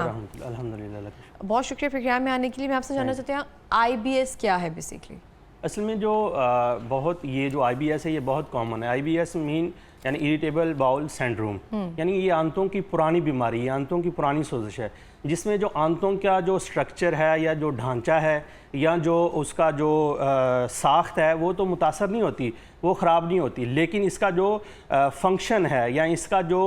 अल्हम्दुलिल्लाह। बहुत शुक्रिया प्रोग्राम में आने के लिए। मैं आपसे जानना चाहती हूँ IBS क्या है बेसिकली? असल में जो ये जो IBS है ये बहुत कॉमन है। IBS मीन यानी इरिटेबल बाउल सिंड्रोम, यानी ये आंतों की पुरानी बीमारी है, आंतों की पुरानी सोजिश है, जिसमें जो आंतों का जो स्ट्रक्चर है या जो ढांचा है या जो उसका जो साख्त है वो तो मुतासर नहीं होती, वो ख़राब नहीं होती, लेकिन इसका जो फंक्शन है या इसका जो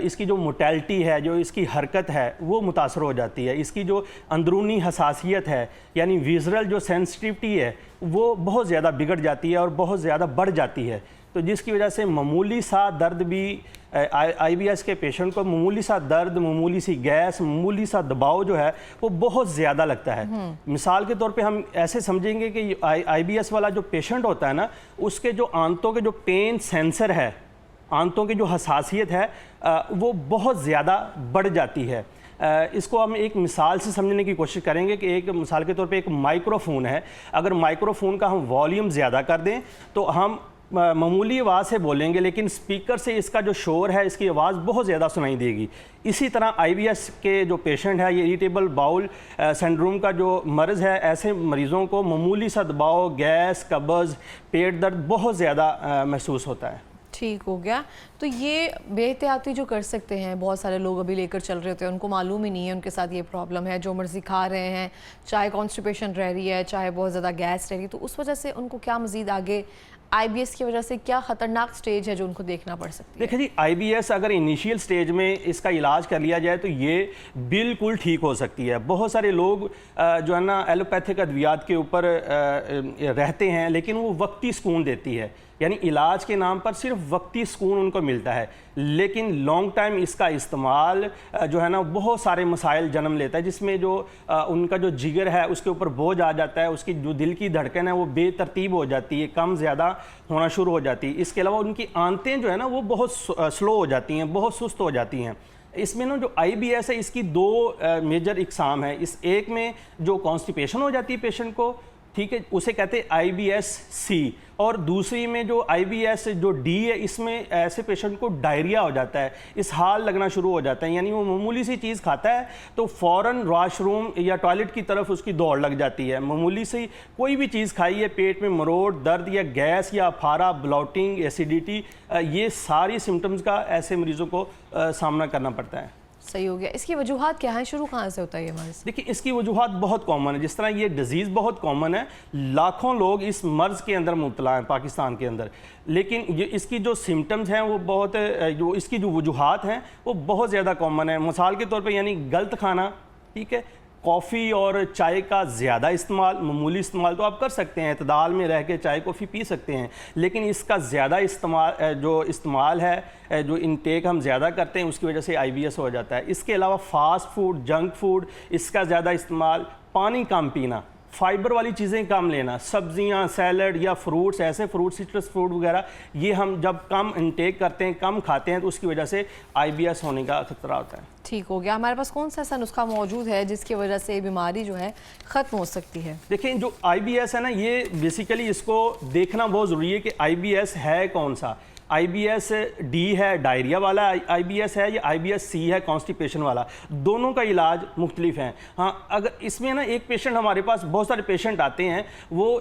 इसकी जो मोटेलिटी है, जो इसकी हरकत है वो मुतासर हो जाती है। इसकी जो अंदरूनी हसासियत है यानी विज़ुअल जो सेंसिटिविटी है वो बहुत ज़्यादा बिगड़ जाती है और बहुत ज़्यादा बढ़ जाती है। तो जिसकी वजह से मामूली सा दर्द भी IBS के पेशेंट को मामूली सा दर्द, मामूली सी गैस, मामूली सा दबाव जो है वो बहुत ज़्यादा लगता है। मिसाल के तौर पे हम ऐसे समझेंगे कि IBS वाला जो पेशेंट होता है ना, उसके जो आंतों के जो पेन सेंसर है, आंतों की जो हसासियत है वो बहुत ज़्यादा बढ़ जाती है। इसको हम एक मिसाल से समझने की कोशिश करेंगे कि एक मिसाल के तौर पे एक माइक्रोफोन है। अगर माइक्रोफोन का हम वॉल्यूम ज़्यादा कर दें तो हम मामूली आवाज़ से बोलेंगे, लेकिन स्पीकर से इसका जो शोर है, इसकी आवाज़ बहुत ज़्यादा सुनाई देगी। इसी तरह IBS के जो पेशेंट है, ये इरिटेबल बाउल सिंड्रोम का जो मर्ज़ है, ऐसे मरीज़ों को मामूली सा दबाव, गैस, कब्ज़, पेट दर्द बहुत ज़्यादा महसूस होता है। ठीक हो गया। तो ये बेहतियाती जो कर सकते हैं, बहुत सारे लोग अभी लेकर चल रहे होते हैं, उनको मालूम ही नहीं है उनके साथ ये प्रॉब्लम है, जो मर्जी खा रहे हैं, चाहे कॉन्स्टिपेशन रह रही है, चाहे बहुत ज़्यादा गैस रह रही है, तो उस वजह से उनको क्या मज़ीद आगे IBS की वजह से क्या ख़तरनाक स्टेज है जो उनको देखना पड़ सकती है? देखिए जी, IBS अगर इनिशियल स्टेज में इसका इलाज कर लिया जाए तो ये बिल्कुल ठीक हो सकती है। बहुत सारे लोग जो है ना एलोपैथिक अद्वियात के ऊपर रहते हैं, लेकिन वो वक्ती सुकून देती है, यानी इलाज के नाम पर सिर्फ वक्ती सुकून उनको मिलता है, लेकिन लॉन्ग टाइम इसका इस्तेमाल जो है ना बहुत सारे मसाइल जन्म लेता है, जिसमें जो उनका जो जिगर है उसके ऊपर बोझ आ जाता है, उसकी जो दिल की धड़कन है वो बेतरतीब हो जाती है, कम ज़्यादा होना शुरू हो जाती है। इसके अलावा उनकी आंतें जो है ना वो बहुत स्लो हो जाती हैं, बहुत सुस्त हो जाती हैं। इसमें ना जो IBS है इसकी दो मेजर इकसाम है। इस एक में जो कॉन्स्टिपेशन हो जाती है पेशेंट को, ठीक है, उसे कहते हैं IBS-C, और दूसरी में जो IBS जो D है, इसमें ऐसे पेशेंट को डायरिया हो जाता है, इसहाल लगना शुरू हो जाता है, यानी वो मामूली सी चीज़ खाता है तो फ़ौरन वॉशरूम या टॉयलेट की तरफ उसकी दौड़ लग जाती है। मामूली सी कोई भी चीज़ खाई है, पेट में मरोड़, दर्द या गैस या फारा, ब्लॉटिंग, एसिडिटी, ये सारी सिम्टम्स का ऐसे मरीज़ों को सामना करना पड़ता है। सही हो गया। इसकी वजूहात क्या है, शुरू कहाँ से होता है ये मर्ज़? देखिए, इसकी वजूहात बहुत कॉमन है। जिस तरह ये डिज़ीज़ बहुत कॉमन है, लाखों लोग इस मर्ज़ के अंदर मुब्तला हैं पाकिस्तान के अंदर, लेकिन ये इसकी जो सिम्टम्स हैं वो बहुत, जो इसकी जो वजूहात हैं वो बहुत ज़्यादा कॉमन है। मिसाल के तौर पे यानी गलत खाना, ठीक है, कॉफ़ी और चाय का ज़्यादा इस्तेमाल, मामूली इस्तेमाल तो आप कर सकते हैं, इतदाल में रह के चाय कॉफ़ी पी सकते हैं, लेकिन इसका ज़्यादा इस्तेमाल जो इस्तेमाल है, जो इनटेक हम ज़्यादा करते हैं, उसकी वजह से IBS हो जाता है। इसके अलावा फ़ास्ट फूड, जंक फूड, इसका ज़्यादा इस्तेमाल, पानी कम पीना, फाइबर वाली चीज़ें कम लेना, सब्जियां, सैलड या फ्रूट्स, ऐसे फ्रूट, सिट्रस फ्रूट वगैरह, ये हम जब कम इनटेक करते हैं, कम खाते हैं, तो उसकी वजह से IBS होने का खतरा होता है। ठीक हो गया। हमारे पास कौन सा ऐसा नुस्खा मौजूद है जिसकी वजह से बीमारी जो है ख़त्म हो सकती है? देखिए, जो IBS है ना, ये बेसिकली इसको देखना बहुत ज़रूरी है कि IBS है कौन सा। IBS-D है डायरिया वाला IBS है, या IBS-C है कॉन्स्टिपेशन वाला। दोनों का इलाज मुख्तलिफ हैं। हाँ, अगर इसमें ना एक पेशेंट, हमारे पास बहुत सारे पेशेंट आते हैं, वो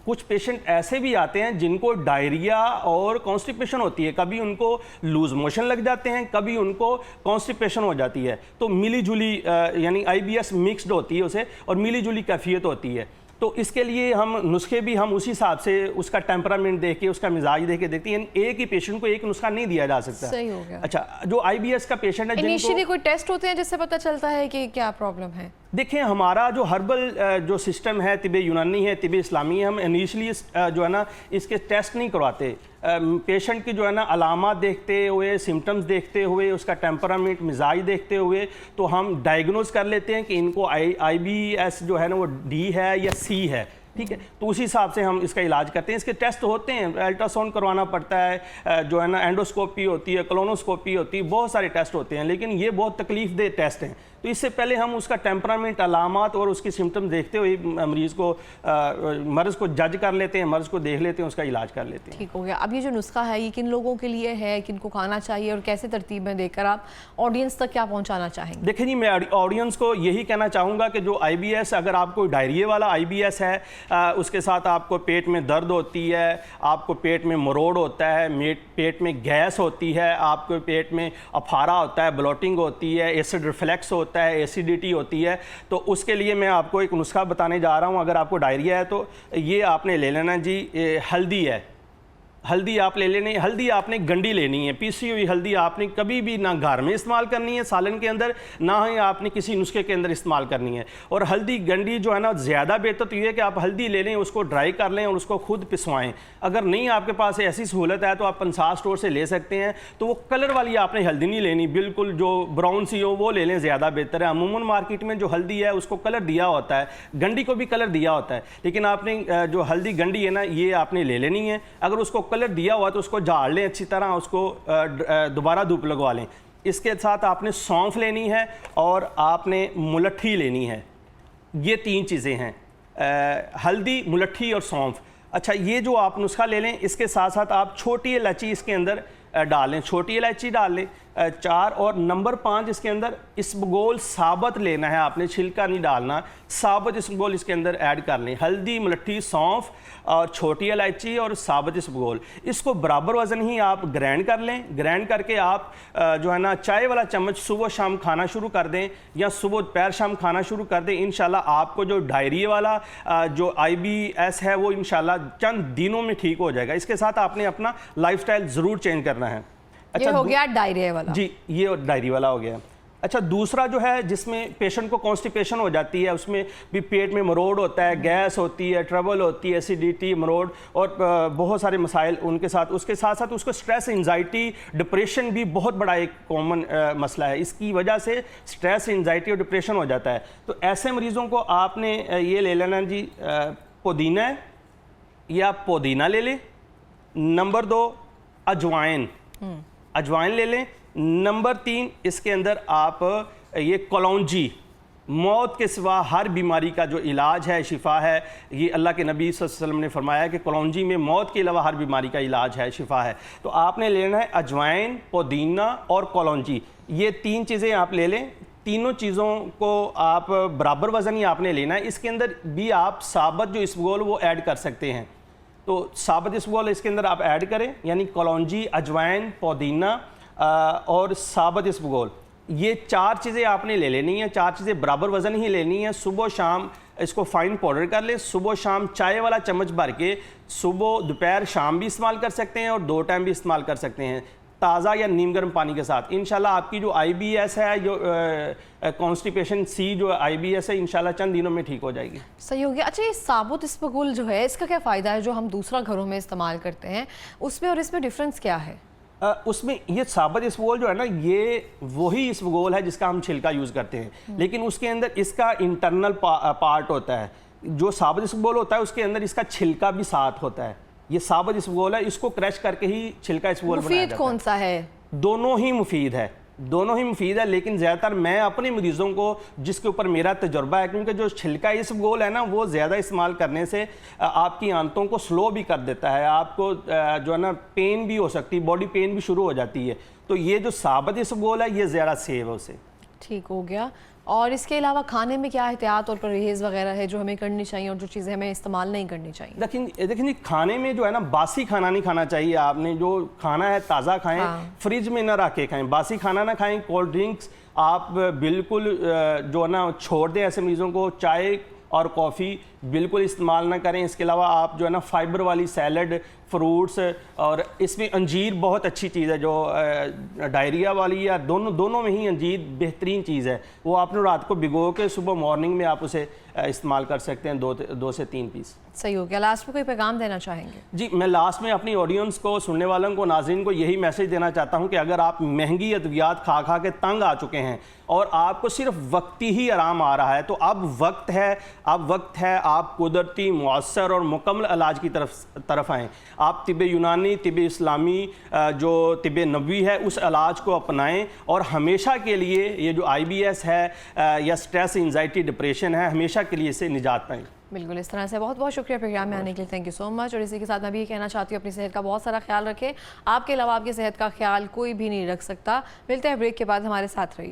कुछ पेशेंट ऐसे भी आते हैं जिनको डायरिया और कॉन्स्टिपेशन होती है, कभी उनको लूज मोशन लग जाते हैं, कभी उनको कॉन्स्टिपेशन हो जाती है, तो मिली जुली यानी IBS मिक्सड होती है उसे, और मिली जुली कैफियत होती है। तो इसके लिए हम नुस्खे भी हम उसी हिसाब से उसका टेम्परामेंट देख के, उसका मिजाज देख के देखते हैं। एक ही पेशेंट को एक नुस्खा नहीं दिया जा सकता। सही हो गया। अच्छा, जो IBS का पेशेंट है, इनिशियली कोई टेस्ट होते हैं जिससे पता चलता है कि क्या प्रॉब्लम है? देखें, हमारा जो हर्बल जो सिस्टम है, तिब यूनानी है, तिब इस्लामी है, हम इनिशियली जो है ना इसके टेस्ट नहीं करवाते। पेशेंट की जो है ना अलामात देखते हुए, सिम्टम्स देखते हुए, उसका टेम्परामेंट, मिजाज देखते हुए, तो हम डायग्नोज कर लेते हैं कि इनको IBS जो है ना वो D है या C है, ठीक है। तो उसी हिसाब से हम इसका इलाज करते हैं। इसके टेस्ट होते हैं, अल्ट्रासाउंड करवाना पड़ता है, जो है ना एंडोस्कोपी होती है, कोलोनोस्कोपी होती है, बहुत सारे टेस्ट होते हैं, लेकिन ये बहुत तकलीफ दे टेस्ट हैं। तो इससे पहले हम उसका टेम्परामेंट, अलामात और उसकी सिम्टम देखते हुए मरीज़ को मर्ज़ को जज कर लेते हैं, मर्ज़ को देख लेते हैं, उसका इलाज कर लेते हैं। ठीक हो गया। अब ये जो नुस्खा है ये किन लोगों के लिए है, किनको खाना चाहिए और कैसे तरतीब में देकर आप ऑडियंस तक क्या पहुँचाना चाहेंगे? देखिए जी, मैं ऑडियंस को यही कहना चाहूँगा कि जो IBS, अगर आपको डायरिया वाला IBS है, उसके साथ आपको पेट में दर्द होती है, आपको पेट में मरोड़ होता है, पेट में गैस होती है, आपको पेट में अफारा होता है, ब्लोटिंग होती है, एसिड रिफ्लेक्स होता है, एसिडिटी होती है, तो उसके लिए मैं आपको एक नुस्खा बताने जा रहा हूँ। अगर आपको डायरिया है तो ये आपने ले लेना जी, हल्दी है, हल्दी आप ले लेनी। हल्दी आपने गंडी लेनी है, पीसी हुई हल्दी आपने कभी भी ना घर में इस्तेमाल करनी है सालन के अंदर, ना ही आपने किसी नुस्खे के अंदर इस्तेमाल करनी है। और हल्दी गंडी जो है ना, ज़्यादा बेहतर तो ये है कि आप हल्दी ले लें, उसको ड्राई कर लें और उसको खुद पिसवाएं। अगर नहीं आपके पास ऐसी सहूलत है तो आप पंसार स्टोर से ले सकते हैं। तो वो कलर वाली आपने हल्दी नहीं लेनी, बिल्कुल जो ब्राउन सी हो वो ले लें, ज़्यादा बेहतर है। अमूमन मार्केट में जो हल्दी है उसको कलर दिया होता है, गंडी को भी कलर दिया होता है, लेकिन आपने जो हल्दी गंडी है ना, ये आपने ले लेनी है। अगर उसको कलर दिया हुआ तो उसको झाड़ लें अच्छी तरह, उसको दोबारा धूप लगवा लें। इसके साथ आपने सौंफ लेनी है और आपने मुलट्ठी लेनी है। ये 3 चीज़ें हैं, हल्दी, मुलट्ठी और सौंफ। अच्छा, ये जो आप नुस्खा ले लें, इसके साथ साथ आप छोटी इलायची इसके अंदर डाल लें, छोटी इलायची डाल लें 4, और नंबर 5 इसके अंदर इसबगोल साबुत लेना है आपने, छिलका नहीं डालना, साबुत इसबगोल इसके अंदर ऐड कर लें। हल्दी, मुलट्ठी, सौंफ और छोटी इलायची और साबुत इसबगोल, इसको बराबर वज़न ही आप ग्राइंड कर लें। ग्राइंड करके आप जो है ना, चाय वाला चम्मच सुबह शाम खाना शुरू कर दें, या सुबह दोपहर शाम खाना शुरू कर दें। इंशाल्लाह आपको जो डायरिया वाला जो IBS है वो इंशाल्लाह चंद दिनों में ठीक हो जाएगा। इसके साथ आपने अपना लाइफस्टाइल ज़रूर चेंज करना है। अच्छा, ये हो गया डायरिया वाला। जी, ये डायरिया वाला हो गया। अच्छा, दूसरा जो है जिसमें पेशेंट को कॉन्स्टिपेशन हो जाती है, उसमें भी पेट में मरोड़ होता है, गैस होती है, ट्रबल होती है, एसिडिटी, मरोड़ और बहुत सारे मसाइल उनके साथ। उसके साथ साथ उसको स्ट्रेस, एंजाइटी, डिप्रेशन भी बहुत बड़ा एक कॉमन मसला है। इसकी वजह से स्ट्रेस, एंजाइटी और डिप्रेशन हो जाता है। तो ऐसे मरीज़ों को आपने ये ले लेना जी, पुदीना है या पुदीना ले लें। नंबर 2 अजवाइन, अजवाइन ले लें। नंबर 3 इसके अंदर आप ये कलौंजी, मौत के सिवा हर बीमारी का जो इलाज है, शिफा है। ये अल्लाह के नबी सल्लल्लाहु अलैहि वसल्लम ने फरमाया कि कलौंजी में मौत के अलावा हर बीमारी का इलाज है, शिफा है। तो आपने लेना है अजवाइन, पुदीना और कलौंजी, ये 3 चीज़ें आप ले लें। तीनों चीज़ों को आप बराबर वज़न ही आपने लेना है। इसके अंदर भी आप साबुत जो इसबगोल वो ऐड कर सकते हैं, तो साबुत इसबगोल इसके अंदर आप ऐड करें, यानी कलौंजी, अजवाइन, पुदीना और साबुत इसबगोल, ये 4 चीज़ें आपने ले लेनी है। 4 चीज़ें बराबर वज़न ही लेनी है। सुबह शाम इसको फाइन पाउडर कर ले, सुबह शाम चाय वाला चम्मच भर के सुबह दोपहर शाम भी इस्तेमाल कर सकते हैं और 2 टाइम भी इस्तेमाल कर सकते हैं, ताज़ा या नीम गर्म पानी के साथ। इंशाल्लाह आपकी जो IBS है, जो कॉन्स्टिपेशन सी जो IBS है, इंशाल्लाह चंद दिनों में ठीक हो जाएगी। सही हो गया। अच्छा, ये साबुत इसबगोल जो है, इसका क्या फ़ायदा है जो हम दूसरा घरों में इस्तेमाल करते हैं, उसमें और इसमें डिफरेंस क्या है? उसमें ये साबुत इसबगोल जो है ना, ये वही इसबगोल है जिसका हम छिलका यूज़ करते हैं, लेकिन उसके अंदर इसका इंटरनल पार्ट होता है। जो साबुत इसबगोल होता है उसके अंदर इसका छिलका भी साथ होता है। ये साबुत इसबगोल है, इसको क्रश करके ही छिलका इसबगोल बनाया जाता है। कौन सा है? दोनों ही मुफीद है, दोनों ही मुफीद है, लेकिन ज़्यादातर मैं अपने मरीज़ों को, जिसके ऊपर मेरा तजुर्बा है, क्योंकि जो छिलका इसबगोल है ना, वो ज़्यादा इस्तेमाल करने से आपकी आंतों को स्लो भी कर देता है, आपको जो है ना पेन भी हो सकती है, बॉडी पेन भी शुरू हो जाती है। तो ये जो साबुत इसबगोल है ये ज़्यादा सेफ है उसे। ठीक हो गया। और इसके अलावा खाने में क्या एहतियात और परहेज़ वगैरह है जो हमें करनी चाहिए और जो चीज़ें हमें इस्तेमाल नहीं करनी चाहिए? देखिए जी, खाने में जो है ना, बासी खाना नहीं खाना चाहिए। आपने जो खाना है ताज़ा खाएं, हाँ। फ्रिज में ना रख के खाएं, बासी खाना ना खाएं। कोल्ड ड्रिंक्स आप बिल्कुल जो है ना छोड़ दें ऐसे मरीज़ों को। चाय और कॉफ़ी बिल्कुल इस्तेमाल ना करें। इसके अलावा आप जो है ना फाइबर वाली सैलड, फ्रूट्स, और इसमें अंजीर बहुत अच्छी चीज़ है, जो डायरिया वाली या दोनों में ही अंजीर बेहतरीन चीज़ है। वो आपने रात को भिगो के सुबह मॉर्निंग में आप उसे इस्तेमाल कर सकते हैं, 2 से 3 पीस। सही हो गया। लास्ट में कोई पैगाम देना चाहेंगे? जी, मैं लास्ट में अपनी ऑडियंस को, सुनने वालों को, नाज़रीन को यही मैसेज देना चाहता हूं कि अगर आप महंगी अद्वियात खा खा के तंग आ चुके हैं और आपको सिर्फ वक्ती ही आराम आ रहा है, तो अब वक्त है आप कुदरती, मुअस्सर और मुकम्मल इलाज की तरफ आएँ। आप तिब यूनानी, तिब इस्लामी, जो तिब नबवी है, उस इलाज को अपनाएं और हमेशा के लिए ये जो IBS है या स्ट्रेस, एंजाइटी, डिप्रेशन है, हमेशा के लिए इससे निजात पाएं। बिल्कुल, इस तरह से बहुत बहुत शुक्रिया प्रोग्राम में आने के लिए, थैंक यू सो मच। और इसी के साथ मैं भी ये कहना चाहती हूँ, अपनी सेहत का बहुत सारा ख्याल रखें। आपके अलावा आपकी सेहत का ख्याल कोई भी नहीं रख सकता। मिलते हैं ब्रेक के बाद, हमारे साथ रहिए।